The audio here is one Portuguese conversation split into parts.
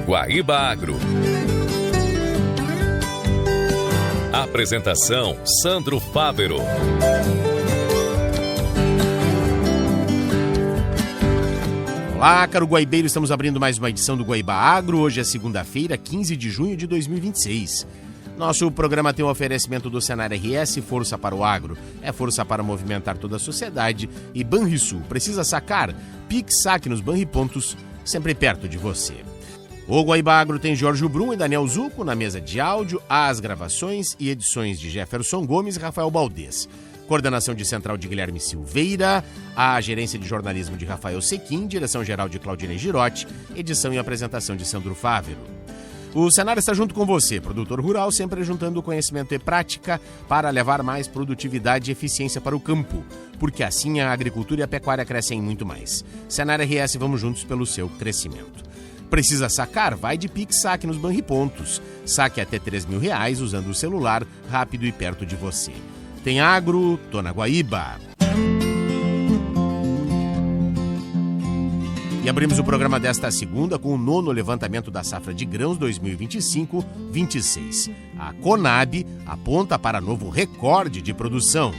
Guaíba Agro. Apresentação: Sandro Fávero. Olá, caro guaibeiro, estamos abrindo mais uma edição do Guaíba Agro. Hoje é segunda-feira, 15 de junho de 2026. Nosso programa tem um oferecimento do Senar RS, Força para o Agro. É força para movimentar toda a sociedade. E Banrisul, precisa sacar? Pix Saque nos Banripontos, sempre perto de você. O Guaíba Agro tem Jorge Brum e Daniel Zucco na mesa de áudio, as gravações e edições de Jefferson Gomes e Rafael Baldez. Coordenação de central de Guilherme Silveira, a gerência de jornalismo de Rafael Sequim, direção-geral de Claudine Girotti, edição e apresentação de Sandro Fávero. O Senar está junto com você, produtor rural, sempre juntando conhecimento e prática para levar mais produtividade e eficiência para o campo, porque assim a agricultura e a pecuária crescem muito mais. Senar RS, vamos juntos pelo seu crescimento. Precisa sacar? Vai de Pix Saque nos Banripontos. Saque até R$3.000 usando o celular, rápido e perto de você. Tem agro, tô na Guaíba. E abrimos o programa desta segunda com o 9º levantamento da safra de grãos 2025-26. A Conab aponta para novo recorde de produção.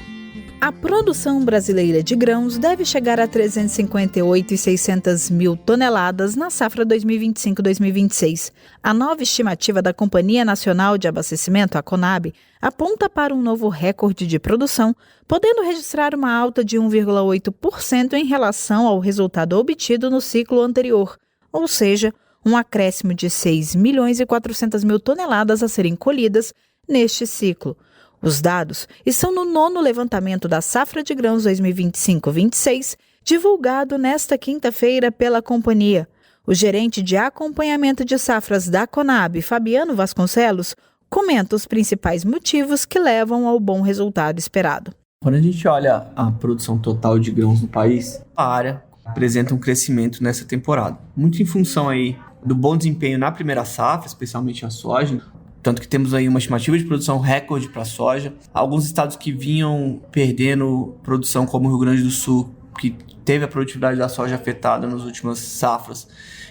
A produção brasileira de grãos deve chegar a 358.600 mil toneladas na safra 2025-2026. A nova estimativa da Companhia Nacional de Abastecimento, a Conab, aponta para um novo recorde de produção, podendo registrar uma alta de 1,8% em relação ao resultado obtido no ciclo anterior, ou seja, um acréscimo de 6.400.000 toneladas a serem colhidas neste ciclo. Os dados estão no 9º levantamento da safra de grãos 2025-26, divulgado nesta quinta-feira pela companhia. O gerente de acompanhamento de safras da Conab, Fabiano Vasconcelos, comenta os principais motivos que levam ao bom resultado esperado. Quando a gente olha a produção total de grãos no país, a área apresenta um crescimento nessa temporada. Muito em função aí do bom desempenho na primeira safra, especialmente a soja, tanto que temos aí uma estimativa de produção recorde para a soja. Alguns estados que vinham perdendo produção, como o Rio Grande do Sul, que teve a produtividade da soja afetada nas últimas safras,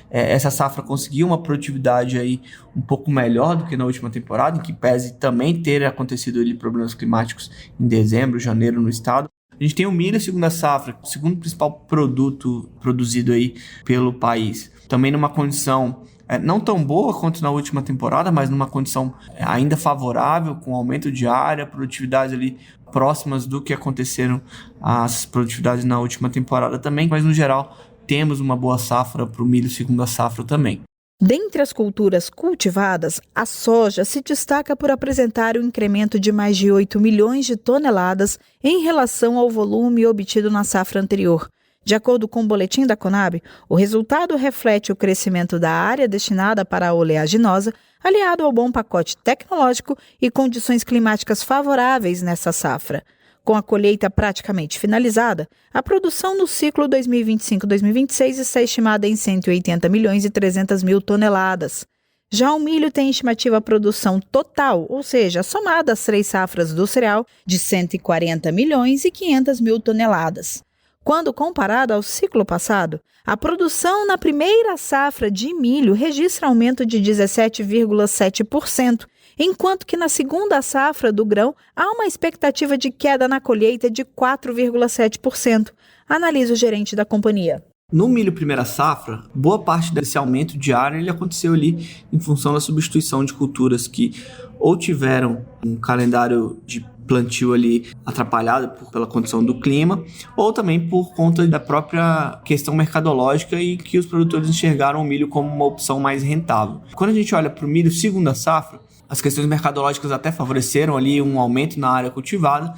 essa safra conseguiu uma produtividade aí um pouco melhor do que na última temporada, em que pese também ter acontecido ali problemas climáticos em dezembro, janeiro no estado. A gente tem o milho segunda safra, o segundo principal produto produzido aí pelo país. Também numa condição não tão boa quanto na última temporada, mas numa condição ainda favorável, com aumento de área, produtividades ali próximas do que aconteceram as produtividades na última temporada também, mas no geral temos uma boa safra para o milho segunda safra também. Dentre as culturas cultivadas, a soja se destaca por apresentar um incremento de mais de 8 milhões de toneladas em relação ao volume obtido na safra anterior. De acordo com o boletim da Conab, o resultado reflete o crescimento da área destinada para a oleaginosa, aliado ao bom pacote tecnológico e condições climáticas favoráveis nessa safra. Com a colheita praticamente finalizada, a produção no ciclo 2025-2026 está estimada em 180.300.000 toneladas. Já o milho tem estimativa produção total, ou seja, somada às 3 safras do cereal, de 140.500.000 toneladas. Quando comparado ao ciclo passado, a produção na primeira safra de milho registra aumento de 17,7%, enquanto que na segunda safra do grão há uma expectativa de queda na colheita de 4,7%, analisa o gerente da companhia. No milho primeira safra, boa parte desse aumento de área ele aconteceu ali em função da substituição de culturas que ou tiveram um calendário de plantio ali atrapalhado pela condição do clima, ou também por conta da própria questão mercadológica e que os produtores enxergaram o milho como uma opção mais rentável. Quando a gente olha para o milho segunda safra, as questões mercadológicas até favoreceram ali um aumento na área cultivada,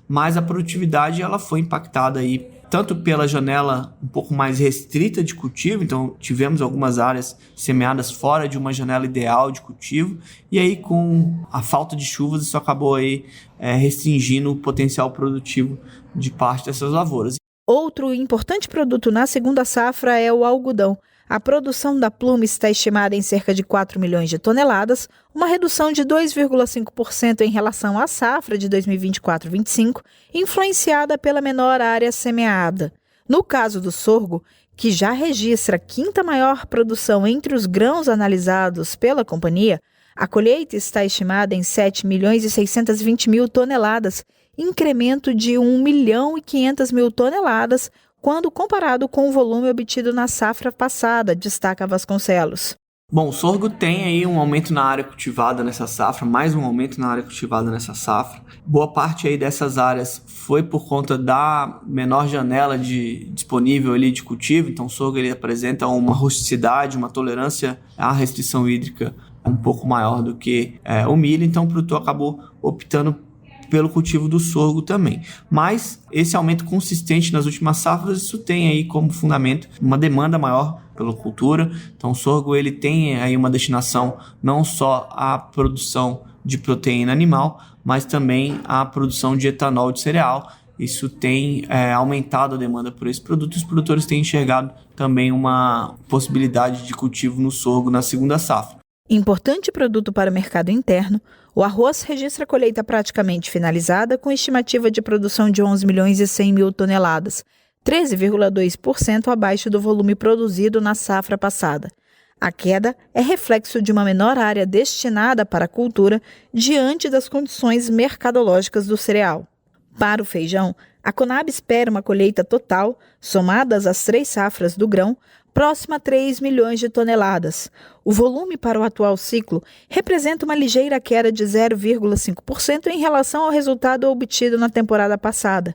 mas a produtividade ela foi impactada aí tanto pela janela um pouco mais restrita de cultivo, então tivemos algumas áreas semeadas fora de uma janela ideal de cultivo, e aí com a falta de chuvas isso acabou aí restringindo o potencial produtivo de parte dessas lavouras. Outro importante produto na segunda safra é o algodão. A produção da pluma está estimada em cerca de 4 milhões de toneladas, uma redução de 2,5% em relação à safra de 2024-25, influenciada pela menor área semeada. No caso do sorgo, que já registra a quinta maior produção entre os grãos analisados pela companhia, a colheita está estimada em 7.620.000 toneladas, incremento de 1.500.000 toneladas quando comparado com o volume obtido na safra passada, destaca Vasconcelos. Bom, o sorgo tem aí um aumento na área cultivada nessa safra, mais um aumento na área cultivada nessa safra. Boa parte aí dessas áreas foi por conta da menor janela disponível ali de cultivo, então o sorgo ele apresenta uma rusticidade, uma tolerância à restrição hídrica um pouco maior do que o milho, então o produtor acabou optando pelo cultivo do sorgo também. Mas esse aumento consistente nas últimas safras, isso tem aí como fundamento uma demanda maior pela cultura. Então o sorgo ele tem aí uma destinação não só à produção de proteína animal, mas também à produção de etanol de cereal. Isso tem aumentado a demanda por esse produto e os produtores têm enxergado também uma possibilidade de cultivo no sorgo na segunda safra. Importante produto para o mercado interno, o arroz registra a colheita praticamente finalizada com estimativa de produção de 11.100.000 toneladas, 13,2% abaixo do volume produzido na safra passada. A queda é reflexo de uma menor área destinada para a cultura diante das condições mercadológicas do cereal. Para o feijão, a Conab espera uma colheita total, somadas as 3 safras do grão, próxima a 3 milhões de toneladas. O volume para o atual ciclo representa uma ligeira queda de 0,5% em relação ao resultado obtido na temporada passada.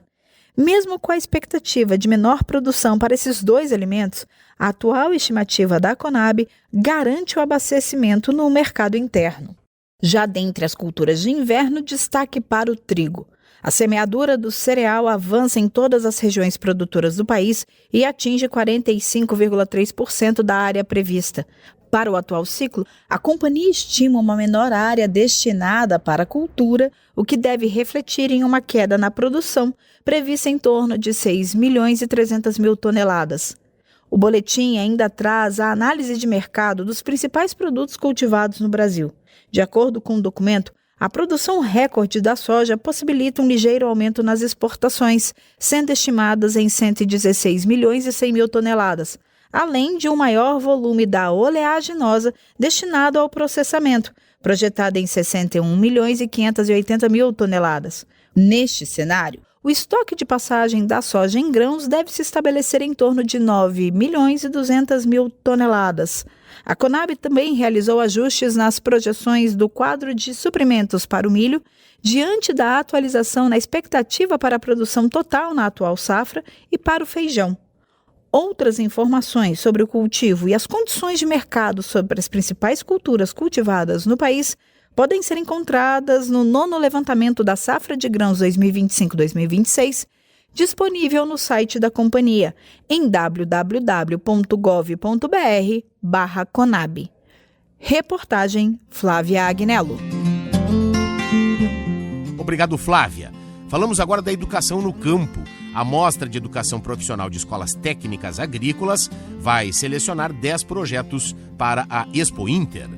Mesmo com a expectativa de menor produção para esses 2 alimentos, a atual estimativa da Conab garante o abastecimento no mercado interno. Já dentre as culturas de inverno, destaque para o trigo. A semeadura do cereal avança em todas as regiões produtoras do país e atinge 45,3% da área prevista. Para o atual ciclo, a companhia estima uma menor área destinada para a cultura, o que deve refletir em uma queda na produção, prevista em torno de 6.300.000 toneladas. O boletim ainda traz a análise de mercado dos principais produtos cultivados no Brasil. De acordo com o documento, a produção recorde da soja possibilita um ligeiro aumento nas exportações, sendo estimadas em 116.100.000 toneladas, além de um maior volume da oleaginosa destinado ao processamento, projetada em 61.580.000 toneladas. Neste cenário, o estoque de passagem da soja em grãos deve se estabelecer em torno de 9.200.000 toneladas. A Conab também realizou ajustes nas projeções do quadro de suprimentos para o milho, diante da atualização na expectativa para a produção total na atual safra e para o feijão. Outras informações sobre o cultivo e as condições de mercado sobre as principais culturas cultivadas no país podem ser encontradas no 9º levantamento da safra de grãos 2025-2026, disponível no site da companhia em www.gov.br/Conab. Reportagem Flávia Agnello. Obrigado, Flávia. Falamos agora da educação no campo. A Mostra de Educação Profissional de Escolas Técnicas Agrícolas vai selecionar 10 projetos para a Expo Inter.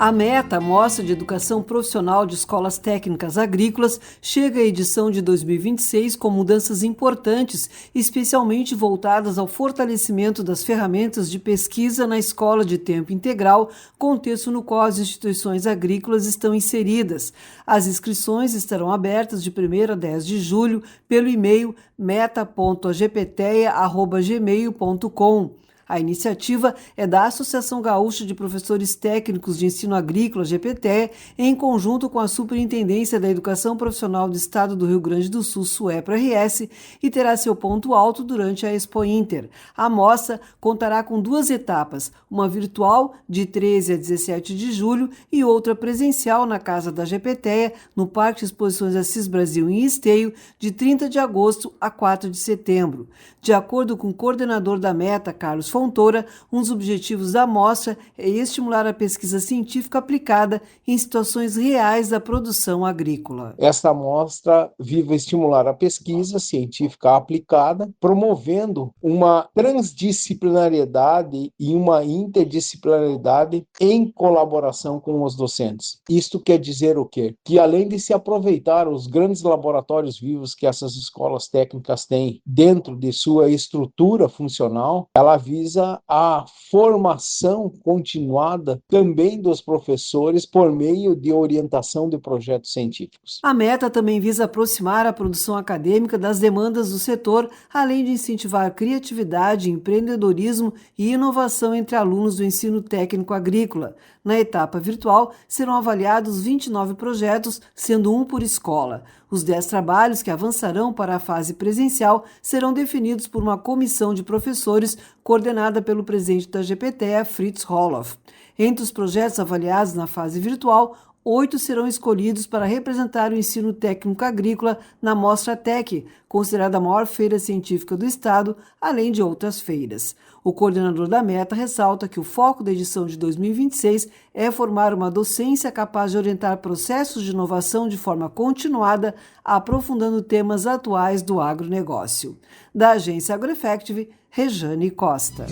A Meta, Mostra de Educação Profissional de Escolas Técnicas Agrícolas, chega à edição de 2026 com mudanças importantes, especialmente voltadas ao fortalecimento das ferramentas de pesquisa na escola de tempo integral, contexto no qual as instituições agrícolas estão inseridas. As inscrições estarão abertas de 1º a 10 de julho pelo e-mail meta.agpeteia@gmail.com. A iniciativa é da Associação Gaúcha de Professores Técnicos de Ensino Agrícola, GPTE, em conjunto com a Superintendência da Educação Profissional do Estado do Rio Grande do Sul, SUEPRA-RS, e terá seu ponto alto durante a Expo Inter. A mostra contará com 2 etapas, uma virtual de 13 a 17 de julho e outra presencial na Casa da GPTE, no Parque de Exposições Assis Brasil em Esteio, de 30 de agosto a 4 de setembro. De acordo com o coordenador da Meta, Carlos Fontoura, um dos objetivos da mostra é estimular a pesquisa científica aplicada em situações reais da produção agrícola. Esta mostra visa estimular a pesquisa científica aplicada, promovendo uma transdisciplinariedade e uma interdisciplinaridade em colaboração com os docentes. Isto quer dizer o quê? Que além de se aproveitar os grandes laboratórios vivos que essas escolas técnicas têm dentro de sua estrutura funcional, ela visa a formação continuada também dos professores por meio de orientação de projetos científicos. A meta também visa aproximar a produção acadêmica das demandas do setor, além de incentivar criatividade, empreendedorismo e inovação entre alunos do ensino técnico agrícola. Na etapa virtual, serão avaliados 29 projetos, sendo um por escola. Os 10 trabalhos que avançarão para a fase presencial serão definidos por uma comissão de professores coordenada pelo presidente da GPTE, Fritz Roloff. Entre os projetos avaliados na fase virtual, 8 serão escolhidos para representar o ensino técnico agrícola na Mostra Tec, considerada a maior feira científica do estado, além de outras feiras. O coordenador da meta ressalta que o foco da edição de 2026 é formar uma docência capaz de orientar processos de inovação de forma continuada, aprofundando temas atuais do agronegócio. Da agência AgroEffective, Rejane Costa.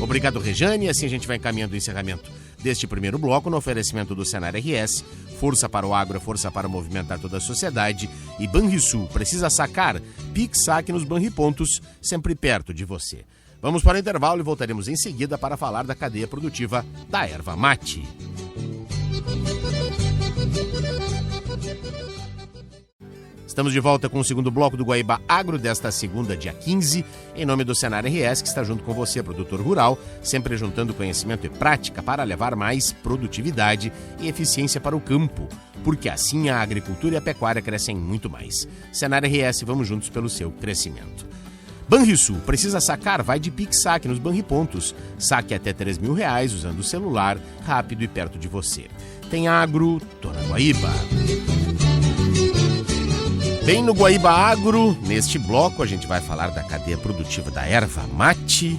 Obrigado, Rejane. Assim a gente vai encaminhando o encerramento deste primeiro bloco no oferecimento do Senar RS, força para o agro, força para movimentar toda a sociedade, e Banrisul, precisa sacar? Pix Saque nos Banripontos, sempre perto de você. Vamos para o intervalo e voltaremos em seguida para falar da cadeia produtiva da erva mate. Estamos de volta com o segundo bloco do Guaíba Agro desta segunda, dia 15, em nome do Senar RS, que está junto com você, produtor rural, sempre juntando conhecimento e prática para levar mais produtividade e eficiência para o campo, porque assim a agricultura e a pecuária crescem muito mais. Senar RS, vamos juntos pelo seu crescimento. Banrisul, precisa sacar? Vai de Pix Saque nos Banripontos. Saque até R$3.000 usando o celular, rápido e perto de você. Tem agro, tô na Guaíba. Bem, no Guaíba Agro, neste bloco, a gente vai falar da cadeia produtiva da erva mate,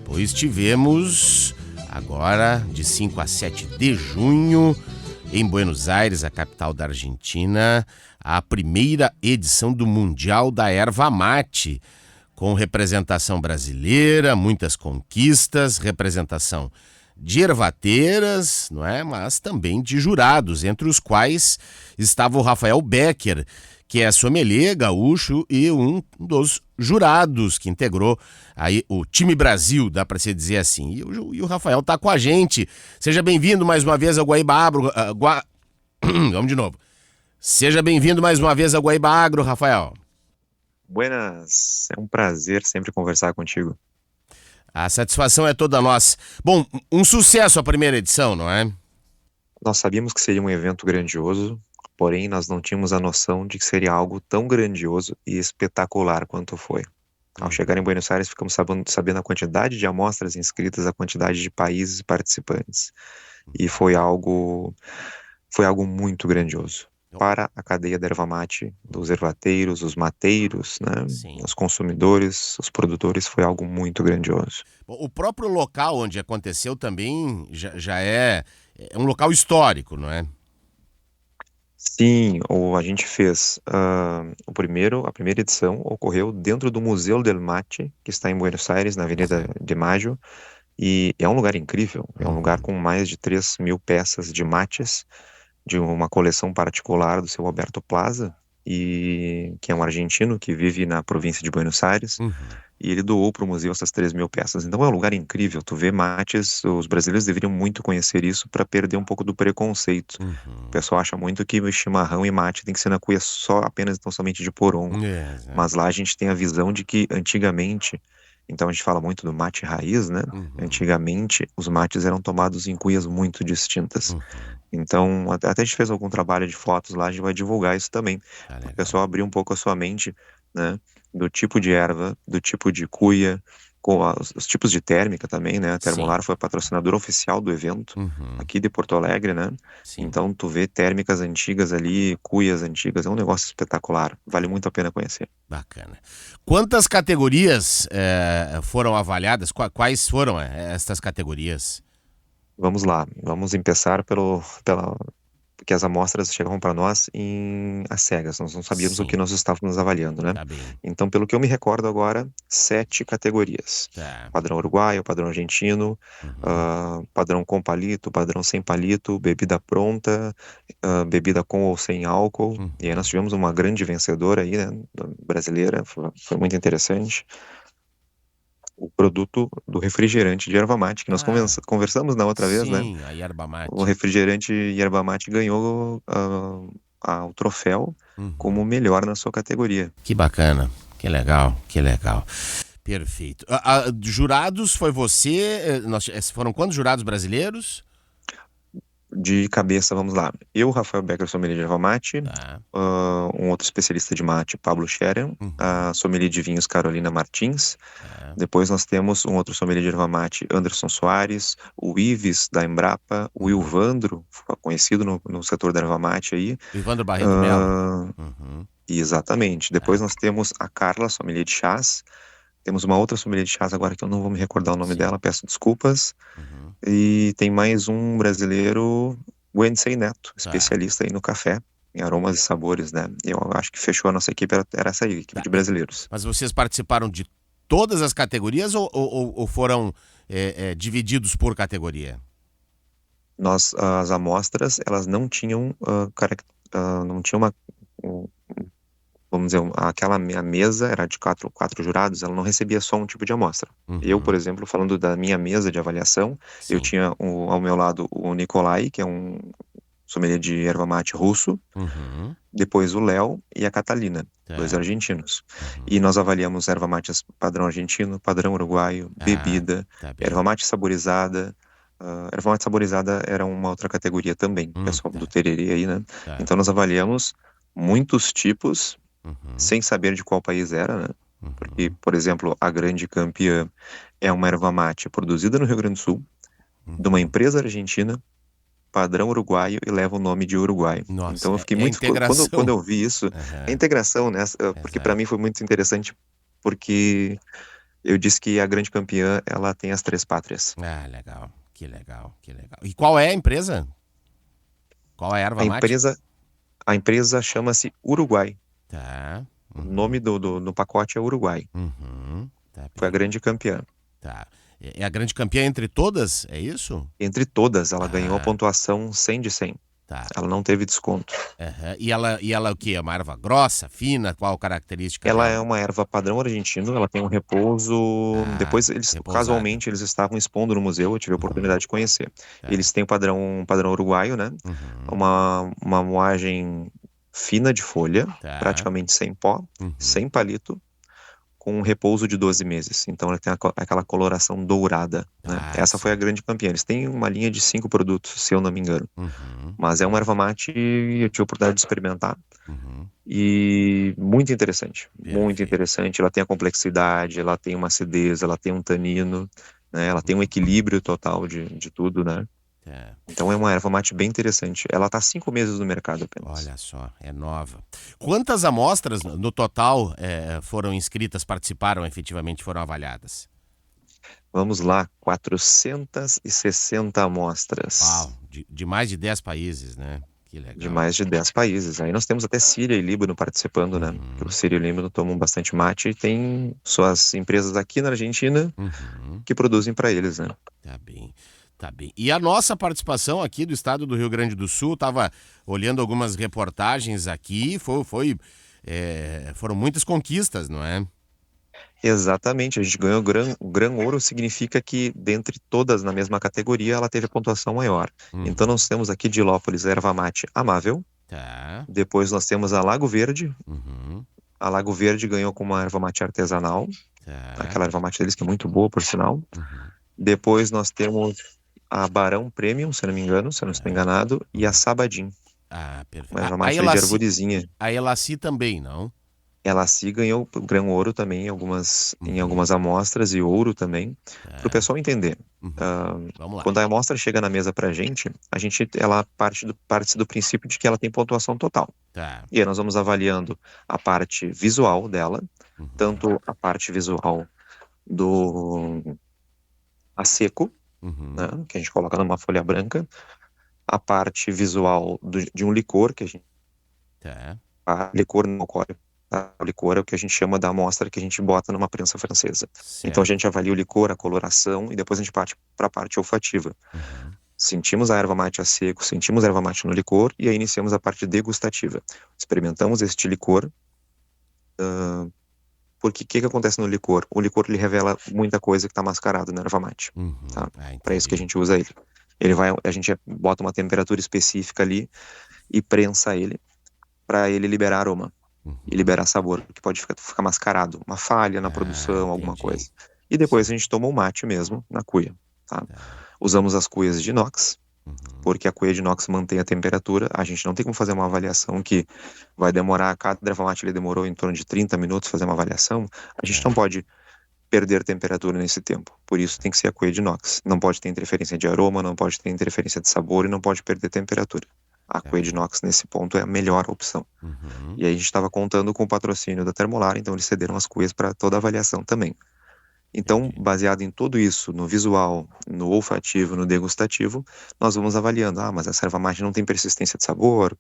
pois tivemos agora, de 5 a 7 de junho, em Buenos Aires, a capital da Argentina, a primeira edição do Mundial da Erva Mate, com representação brasileira, muitas conquistas, representação de ervateiras, não é? Mas também de jurados, entre os quais estava o Rafael Becker, que é sommelier gaúcho e um dos jurados que integrou aí o time Brasil, dá para se dizer assim. E o Rafael está com a gente. Seja bem-vindo mais uma vez ao Guaíba Agro. Vamos de novo. Seja bem-vindo mais uma vez ao Guaíba Agro, Rafael. Buenas, é um prazer sempre conversar contigo. A satisfação é toda nossa. Bom, um sucesso a primeira edição, não é? Nós sabíamos que seria um evento grandioso, porém nós não tínhamos a noção de que seria algo tão grandioso e espetacular quanto foi. Ao chegar em Buenos Aires, ficamos sabendo a quantidade de amostras inscritas, a quantidade de países participantes. E foi algo muito grandioso. Para a cadeia da erva mate, dos ervateiros, os mateiros, né, os consumidores, os produtores, foi algo muito grandioso. O próprio local onde aconteceu também já é um local histórico, não é? Sim, a gente fez a primeira edição ocorreu dentro do Museu del Mate, que está em Buenos Aires, na Avenida de Mayo, e é um lugar incrível, é um lugar com mais de 3.000 peças de mates, de uma coleção particular do seu Roberto Plaza, que é um argentino que vive na província de Buenos Aires, e ele doou para o museu essas 3.000 peças. Então é um lugar incrível, tu vê mates, os brasileiros deveriam muito conhecer isso para perder um pouco do preconceito. O pessoal acha muito que chimarrão e mate tem que ser na cuia apenas tão somente de porongo, mas lá a gente tem a visão de que antigamente, então a gente fala muito do mate raiz, né? Antigamente os mates eram tomados em cuias muito distintas. Então até a gente fez algum trabalho de fotos lá, a gente vai divulgar isso também, o pessoal abrir um pouco a sua mente, né? Do tipo de erva, do tipo de cuia, com os tipos de térmica também, né? A Termolar foi a patrocinadora oficial do evento, aqui de Porto Alegre, né? Sim. Então, tu vê térmicas antigas ali, cuias antigas, é um negócio espetacular. Vale muito a pena conhecer. Bacana. Quantas categorias foram avaliadas? Quais foram estas categorias? Vamos lá, vamos começar porque as amostras chegavam para nós às cegas, nós não sabíamos o que nós estávamos avaliando, né? Tá bem. Então, pelo que eu me recordo agora, 7 categorias. Tá. Padrão uruguaio, padrão argentino, padrão com palito, padrão sem palito, bebida pronta, bebida com ou sem álcool. E aí nós tivemos uma grande vencedora aí, né, brasileira, foi muito interessante. O produto do refrigerante de erva mate, que nós conversamos na outra vez, né? Sim, a yerba mate. O refrigerante yerba mate ganhou o troféu como o melhor na sua categoria. Que bacana, que legal, que legal. Perfeito. Jurados, foi você? Foram quantos jurados brasileiros? De cabeça, vamos lá. Eu, Rafael Becker, sommelier de erva mate. Um outro especialista de mate, Pablo Scheren. A sommelier de vinhos, Carolina Martins. Depois nós temos um outro sommelier de erva mate, Anderson Soares. O Ives, da Embrapa. O Ilvandro, conhecido no setor da erva mate aí. Ilvandro Barreto Melo. Exatamente. Depois nós temos a Carla, sommelier de chás. Temos uma outra sommelier de chás agora que eu não vou me recordar o nome dela, peço desculpas. E tem mais um brasileiro, Wendsey Neto, especialista aí no café, em aromas e sabores, né? Eu acho que fechou a nossa equipe, era essa aí, equipe de brasileiros. Mas vocês participaram de todas as categorias ou foram divididos por categoria? As amostras, elas não tinham, não tinha uma... Vamos dizer, a mesa era de quatro jurados, ela não recebia só um tipo de amostra. Eu, por exemplo, falando da minha mesa de avaliação, eu tinha ao meu lado o Nikolai, que é um sommelier de erva mate russo, depois o Léo e a Catalina, 2 argentinos. E nós avaliamos erva mates padrão argentino, padrão uruguaio, bebida, erva mate saborizada. Erva mate saborizada era uma outra categoria também, pessoal do tererê aí, né? Então nós avaliamos muitos tipos, sem saber de qual país era, né? Porque, por exemplo, a grande campeã é uma erva mate produzida no Rio Grande do Sul, de uma empresa argentina, padrão uruguaio e leva o nome de Uruguai. Nossa, então eu fiquei muito... Quando eu vi isso, a integração, né? Porque para mim foi muito interessante, porque eu disse que a grande campeã, ela tem as 3 pátrias. Legal, que legal, que legal. E qual é a empresa? Qual é a erva mate? A empresa chama-se Uruguai. Tá. O nome do pacote é Uruguai. Foi a grande campeã. Tá. É a grande campeã entre todas, é isso? Entre todas, ela ganhou a pontuação 100 de 100. Tá. Ela não teve desconto. E ela o quê? É uma erva grossa, fina? Qual característica Ela dela? é uma erva padrão argentino, ela tem um repouso... Depois, casualmente, eles estavam expondo no museu, eu tive a oportunidade de conhecer. Eles têm o padrão uruguaio, né? Uma moagem fina de folha, praticamente sem pó, sem palito, com um repouso de 12 meses. Então ela tem aquela coloração dourada, né? Essa foi a grande campeã. Eles têm uma linha de 5 produtos, se eu não me engano. Mas é uma erva mate, eu tive a oportunidade de experimentar. E muito interessante, muito interessante. Ela tem a complexidade, ela tem uma acidez, ela tem um tanino, né? Ela tem um equilíbrio total de tudo, né? Então é uma erva mate bem interessante. Ela está 5 meses no mercado apenas. Olha só, é nova. Quantas amostras no total foram inscritas, participaram efetivamente, foram avaliadas? Vamos lá, 460 amostras. Uau, de mais de 10 países, né? Que legal. De mais de 10 países. Aí nós temos até Síria e Líbano participando, né? O Síria e o Líbano tomam bastante mate e tem suas empresas aqui na Argentina que produzem para eles, né? Tá bem. Tá bem. E a nossa participação aqui do estado do Rio Grande do Sul, estava olhando algumas reportagens aqui, foram muitas conquistas, não é? Exatamente, a gente ganhou o Gran Ouro, significa que dentre todas na mesma categoria ela teve a pontuação maior. Então nós temos aqui de Ilópolis a erva mate Amável, depois nós temos a Lago Verde, a Lago Verde ganhou com uma erva mate artesanal, aquela erva mate deles que é muito boa, por sinal. Depois nós temos a Barão Premium, se eu não me engano, se eu não estou enganado, e a Sabadim. Perfeito. Uma erva mate de arborizinha. A Elaci também, não? Ela ganhou o grão ouro também em algumas amostras e ouro também, para o pessoal entender. Vamos lá. Quando a amostra chega na mesa para ela parte do princípio de que ela tem pontuação total. Tá. E aí nós vamos avaliando a parte visual dela, tanto a parte visual do a seco, né, que a gente coloca numa folha branca, a parte visual de um licor, que a gente... Tá. Licor não alcoólico. O licor é o que a gente chama da amostra que a gente bota numa prensa francesa. Certo. Então a gente avalia o licor, a coloração, e depois a gente parte para a parte olfativa. Sentimos a erva mate a seco, sentimos a erva mate no licor, e aí iniciamos a parte degustativa. Experimentamos este licor, porque o que acontece no licor? O licor ele revela muita coisa que está mascarado na erva mate. Tá? Para isso que a gente usa ele. A gente bota uma temperatura específica ali e prensa ele, para ele liberar aroma e liberar sabor, que pode ficar mascarado, uma falha na produção, alguma coisa. E depois a gente toma o mate mesmo na cuia. Tá? Usamos as cuias de inox, porque a cuia de inox mantém a temperatura. A gente não tem como fazer uma avaliação que vai demorar, cada erva mate ele demorou em torno de 30 minutos fazer uma avaliação. A gente não pode perder temperatura nesse tempo. Por isso tem que ser a cuia de inox. Não pode ter interferência de aroma, não pode ter interferência de sabor e não pode perder temperatura. A cuia de inox nesse ponto é a melhor opção. E aí a gente estava contando com o patrocínio da Termolar, então eles cederam as cuias para toda a avaliação também. Então, baseado em tudo isso, no visual, no olfativo, no degustativo, nós vamos avaliando. Mas essa erva mate não tem persistência de sabor.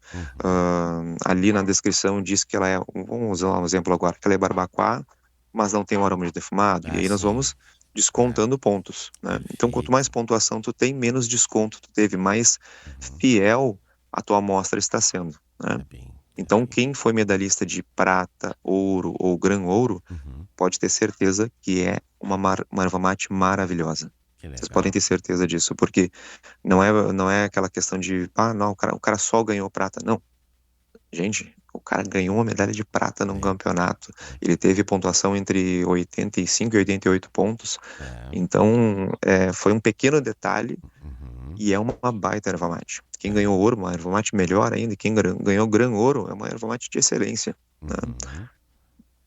Ali na descrição diz que ela é, vamos usar um exemplo agora, que ela é barbacoa, mas não tem um aroma de defumado. E aí nós vamos descontando pontos, né? Então, quanto mais pontuação tu tem, menos desconto tu teve, mais fiel a tua amostra está sendo, né? Então, quem foi medalhista de prata, ouro ou grão ouro, pode ter certeza que é uma erva mate maravilhosa. Vocês podem ter certeza disso, porque não é aquela questão de, não, o cara só ganhou prata. Não. Gente, o cara ganhou uma medalha de prata num campeonato. Ele teve pontuação entre 85 e 88 pontos. Então, foi um pequeno detalhe e é uma baita erva mate. Quem ganhou ouro, uma erva mate melhor ainda, e quem ganhou grão ouro, é uma erva mate de excelência. Né?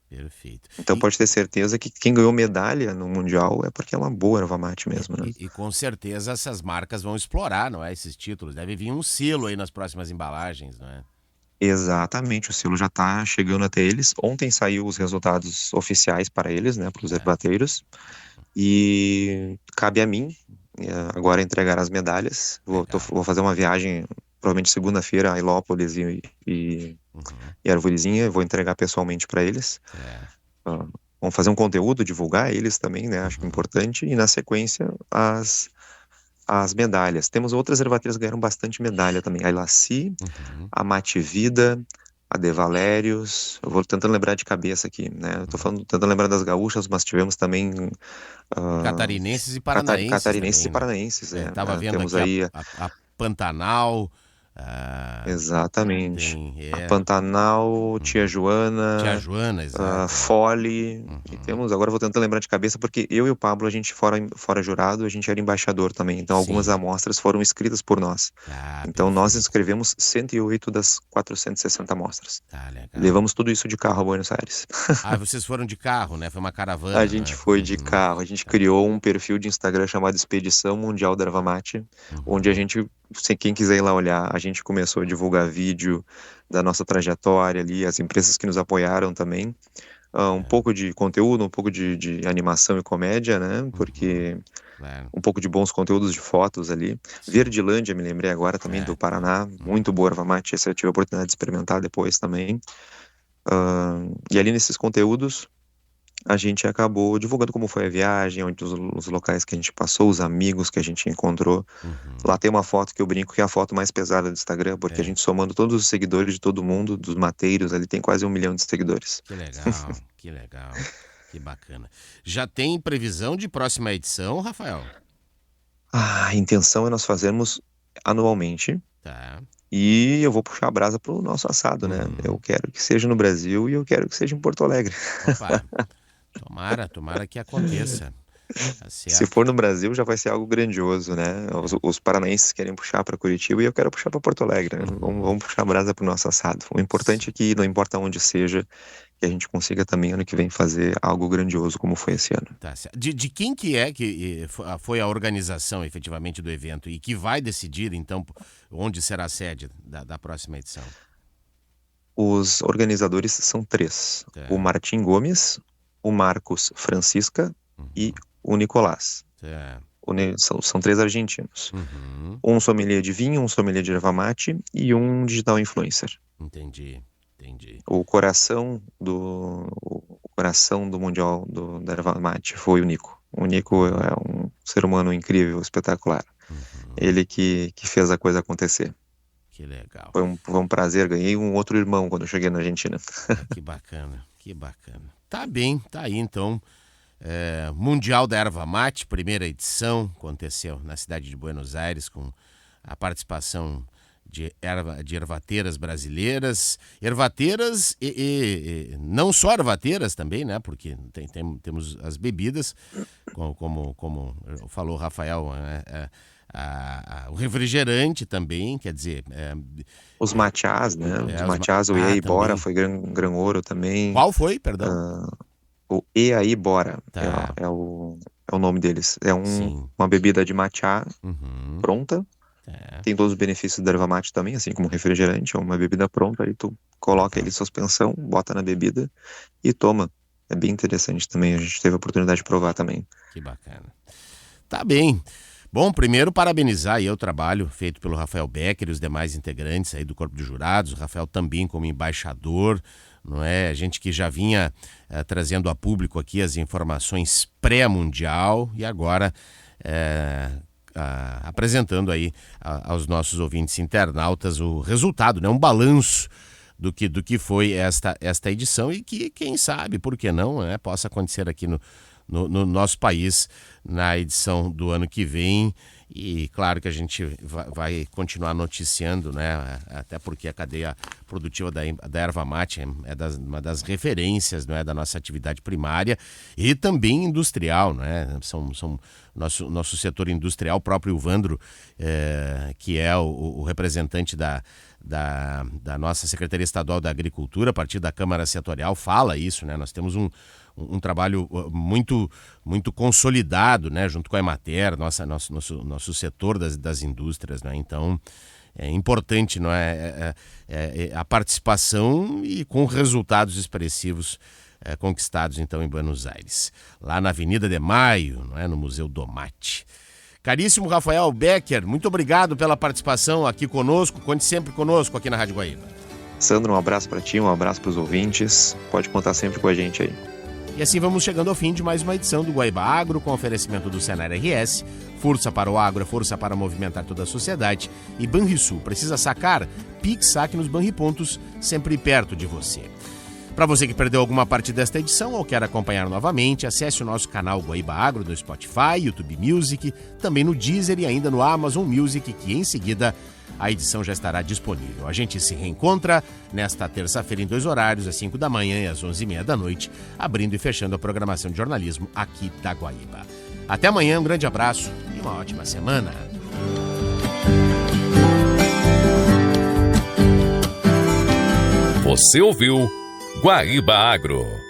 Perfeito. Então pode ter certeza que quem ganhou medalha no Mundial é porque é uma boa erva mate mesmo, né? E com certeza essas marcas vão explorar, não é? Esses títulos. Deve vir um selo aí nas próximas embalagens, não é? Exatamente, o selo já está chegando até eles. Ontem saiu os resultados oficiais para eles, né? Para os ervateiros. E cabe a mim agora entregar as medalhas. Vou fazer uma viagem, provavelmente segunda-feira, a Ilópolis e Arvorezinha. Vou entregar pessoalmente para eles. Vamos fazer um conteúdo, divulgar eles também, né? Acho importante. E na sequência, as medalhas. Temos outras ervateiras que ganharam bastante medalha também. A Ilaci, a Mate Vida, a De Valérios. Eu vou tentando lembrar de cabeça aqui, né? Eu tô tentando lembrar das gaúchas, mas tivemos também catarinenses e paranaenses. Catarinenses também, e paranaenses, né? Tava vendo temos aqui aí a Pantanal. Exatamente. A Pantanal, Tia Joana, exato. Fole. E temos, agora vou tentar lembrar de cabeça, porque eu e o Pablo, a gente fora jurado, a gente era embaixador também. Então algumas amostras foram escritas por nós. Então nós inscrevemos 108 das 460 amostras. Levamos tudo isso de carro a Buenos Aires. Vocês foram de carro, né? Foi uma caravana. A gente foi de carro. A gente criou um perfil de Instagram chamado Expedição Mundial da Erva Mate, onde a gente, quem quiser ir lá olhar, a gente começou a divulgar vídeo da nossa trajetória ali, as empresas que nos apoiaram também, um pouco de conteúdo, um pouco de animação e comédia, né, porque um pouco de bons conteúdos de fotos ali. Verdilândia, me lembrei agora também do Paraná, muito boa erva mate, essa eu tive a oportunidade de experimentar depois também. E ali nesses conteúdos, a gente acabou divulgando como foi a viagem, onde os locais que a gente passou, os amigos que a gente encontrou. Lá tem uma foto que eu brinco que é a foto mais pesada do Instagram, porque a gente somando todos os seguidores de todo mundo, dos mateiros, ali tem quase 1 milhão de seguidores. Que legal, que legal, que bacana. Já tem previsão de próxima edição, Rafael? A intenção é nós fazermos anualmente. E eu vou puxar a brasa pro nosso assado, né? Eu quero que seja no Brasil e eu quero que seja em Porto Alegre. Opa. Tomara que aconteça. Tá certo. Se for no Brasil, já vai ser algo grandioso, né? Os paranaenses querem puxar para Curitiba e eu quero puxar para Porto Alegre, né? Vamos puxar a brasa pro nosso assado. O importante é que, não importa onde seja, que a gente consiga também ano que vem fazer algo grandioso como foi esse ano. Tá certo. De quem que é que foi a organização efetivamente do evento e que vai decidir então onde será a sede da próxima edição? Os organizadores são 3. O Martim Gomes, o Marcos Francisca e o Nicolás. São 3 argentinos. Um sommelier de vinho, um sommelier de erva mate e um digital influencer. Entendi. O coração do Mundial da erva mate foi o Nico. O Nico é um ser humano incrível, espetacular. Ele que fez a coisa acontecer. Que legal. Foi um prazer, ganhei um outro irmão quando eu cheguei na Argentina. Que bacana. Tá bem, tá aí então. Mundial da Erva Mate, primeira edição, aconteceu na cidade de Buenos Aires com a participação de ervateiras brasileiras, ervateiras e não só ervateiras também, né? Porque temos as bebidas, como falou o Rafael, o refrigerante também, quer dizer... os matchás, né? Os matchás, o Iai Bora foi Gran Ouro também. Qual foi, perdão? O Iai Bora, tá. é o nome deles. É uma bebida de matcha pronta. Tem todos os benefícios da erva mate também, assim como refrigerante, é uma bebida pronta, aí tu coloca ele em suspensão, bota na bebida e toma. É bem interessante também, a gente teve a oportunidade de provar também. Que bacana. Tá bem. Bom, primeiro parabenizar aí o trabalho feito pelo Rafael Becker e os demais integrantes aí do Corpo de Jurados, o Rafael também como embaixador, não é? A gente que já vinha trazendo a público aqui as informações pré-mundial e agora apresentando aí aos nossos ouvintes internautas o resultado, né? Um balanço do que foi esta edição e que, quem sabe, por que não, né? Possa acontecer aqui no nosso país na edição do ano que vem. E claro que a gente vai continuar noticiando, né? Até porque a cadeia produtiva da erva mate é uma das referências, não é, da nossa atividade primária e também industrial, né? São nosso setor industrial, o próprio Ivandro, que é o representante da nossa Secretaria Estadual da Agricultura, a partir da Câmara Setorial, fala isso, né? Nós temos um trabalho muito, muito consolidado, né, junto com a Emater, nosso setor das indústrias, né? Então é importante, não a participação e com resultados expressivos conquistados então em Buenos Aires, lá na Avenida de Maio, não é, no Museu do Mate. Caríssimo Rafael Becker, muito obrigado pela participação aqui conosco. Conte sempre conosco aqui na Rádio Guaíba. Sandro, um abraço para ti, um abraço para os ouvintes. Pode contar sempre com a gente aí. E assim vamos chegando ao fim de mais uma edição do Guaíba Agro, com oferecimento do Senar RS, força para o agro, força para movimentar toda a sociedade, e Banrisul. Precisa sacar? Pix Saque nos Banripontos, sempre perto de você. Para você que perdeu alguma parte desta edição ou quer acompanhar novamente, acesse o nosso canal Guaíba Agro no Spotify, YouTube Music, também no Deezer e ainda no Amazon Music, que em seguida a edição já estará disponível. A gente se reencontra nesta terça-feira em 2 horários, às 5 da manhã e às 11h30 da noite, abrindo e fechando a programação de jornalismo aqui da Guaíba. Até amanhã, um grande abraço e uma ótima semana. Você ouviu Guaíba Agro.